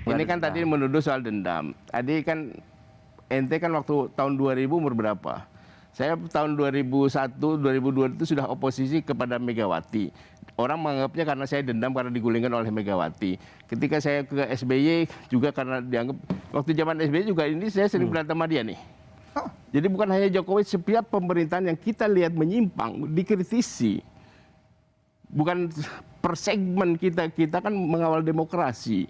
Ini kan tadi menuduh soal dendam. Tadi kan ente kan waktu tahun 2000 umur berapa? Saya tahun 2001, 2002 itu sudah oposisi kepada Megawati. Orang menganggapnya karena saya dendam karena digulingkan oleh Megawati. Ketika saya ke SBY juga karena dianggap waktu zaman SBY juga ini saya sering berantem sama dia nih. Jadi bukan hanya Jokowi, setiap pemerintahan yang kita lihat menyimpang dikritisi. Bukan per segmen kita kan mengawal demokrasi.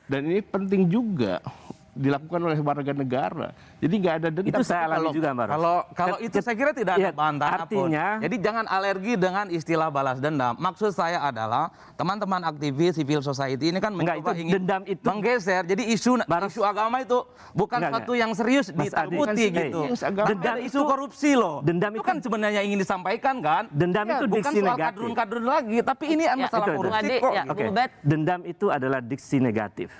Dan ini penting juga dilakukan oleh warga negara. Jadi nggak ada dendam. Itu saya alami juga, Mbak Ros. Kalau itu saya kira tidak ada bantahan pun. Jadi jangan alergi dengan istilah balas dendam. Maksud saya adalah teman-teman aktivis civil society ini kan mencoba ingin dendam itu menggeser. Jadi isu agama itu bukan satu yang serius ditakuti gitu. Dendam isu korupsi loh. Dendam itu kan sebenarnya ingin disampaikan kan. Dendam itu bukan diksi soal negatif. kadrun-kadrun lagi, tapi ini masalah korupsi kok. Dendam itu adalah diksi negatif.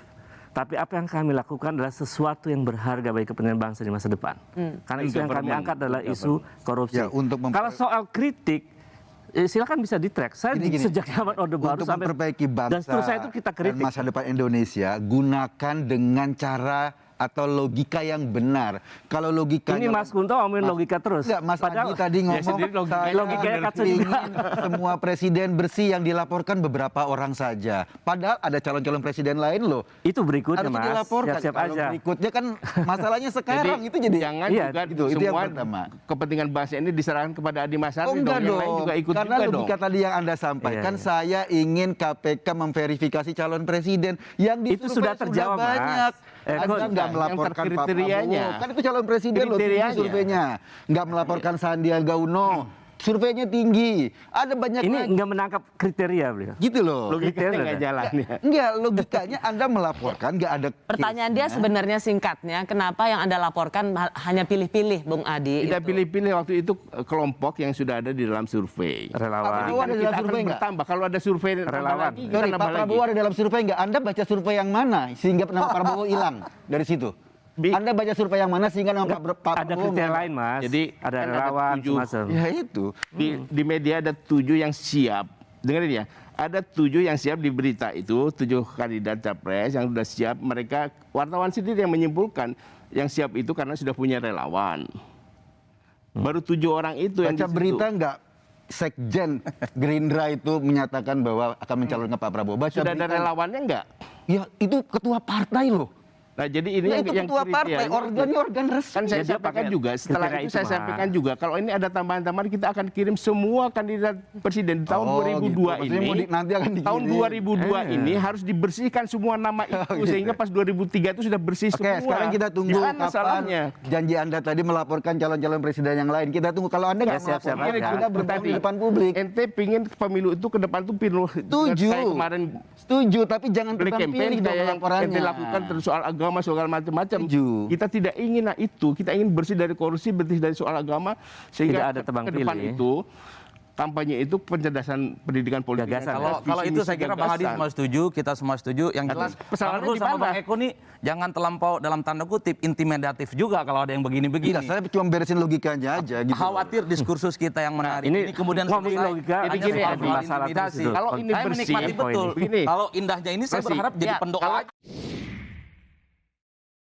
Tapi apa yang kami lakukan adalah sesuatu yang berharga bagi kepentingan bangsa di masa depan. Karena isu yang kami angkat adalah isu korupsi. Ya, kalau soal kritik, silakan bisa di-track. Saya sejak zaman Orde Baru sampai memperbaiki bangsa dan seterusnya itu kita kritik. Dan masa depan Indonesia, gunakan dengan cara atau logika yang benar. Kalau logikanya ini Mas Kunto ngomongin logika terus. Enggak, Mas Adi tadi ngomong logikanya kacau juga. Semua presiden bersih yang dilaporkan beberapa orang saja. Padahal ada calon-calon presiden lain loh. Itu berikutnya, harus Mas. Dilaporkan. Siap-siap Kalau aja. Berikutnya kan masalahnya sekarang itu jadi jangan juga itu semua yang pertama. Kepentingan bangsa ini diserahkan kepada Adi Masardi. Oh enggak dong, yang lain juga ikut karena juga logika tadi yang Anda sampaikan, saya ingin KPK memverifikasi calon presiden yang itu sudah terjawab, banyak. Mas. Anda nggak melaporkan Pak kriterianya. Prabowo, kan itu calon presiden loh, tinggi surveinya. Nggak melaporkan Sandiaga Uno, surveinya tinggi. Ada banyak ini nggak menangkap kriteria beliau. Gitu loh. Logikanya nggak jalan ya. Enggak, logikanya Anda melaporkan nggak ada. Pertanyaan dia sebenarnya singkatnya, kenapa yang Anda laporkan hanya pilih-pilih, Bung Adi? Tidak pilih-pilih waktu itu kelompok yang sudah ada di dalam survei. Relawan. Prabowo ada dalam survei nggak? Bertambah kalau ada survei Relawan. Pak Prabowo ada dalam survei nggak? Anda baca survei yang mana sehingga nama Prabowo hilang dari situ? Anda baca survei yang mana sehingga nama Pak Prabowo ada kriteria lain, Mas. Jadi ada kan relawan semacam. Ya itu. Di media ada 7 yang siap. Dengerin ya. Ada 7 yang siap di berita itu, 7 kandidat capres yang sudah siap. Mereka wartawan sendiri yang menyimpulkan yang siap itu karena sudah punya relawan. Baru 7 orang itu yang baca berita nggak? Sekjen Gerindra itu menyatakan bahwa akan mencalonkan Pak Prabowo. Baca sudah ada relawannya nggak? Ya itu ketua partai loh. Nah jadi ini itu yang ketua partai, organ resmi. Kan saya sampaikan juga, setelah itu saya sampaikan juga, kalau ini ada tambahan-tambahan kita akan kirim semua kandidat presiden di tahun 2002 ini. Nanti akan dikirim. Tahun 2002 ini harus dibersihkan semua nama itu sehingga pas 2003 itu sudah bersih semua. Oke, sekarang kita tunggu kapan janji Anda tadi melaporkan calon-calon presiden yang lain. Kita tunggu. Kalau Anda nggak melaporkan, kita bertanya di depan publik. Ente pingin pemilu itu ke depan tuh penuh. Setuju. Kemarin setuju, tapi jangan campaign kayak yang ente lakukan soal agama, soal macam-macam. Kita tidak ingin itu. Kita ingin bersih dari korupsi, bersih dari soal agama, sehingga tidak ada tebang ke depan pilih. itu kampanye itu pencerdasan pendidikan politik. Kalau itu saya kira Bang Adi semua setuju, kita semua setuju. Yang jelas Bang sama Bang Eko nih jangan terlampau dalam tanda kutip intimidatif juga kalau ada yang begini-begini. Tidak, saya cuma beresin logikanya aja gitu. Khawatir diskursus kita yang menarik ini kemudian ngomongin logika hanya gini, soal intimidasi. Kalau ini saya bersih, menikmati betul. Kalau indahnya ini saya berharap jadi pendoa aja.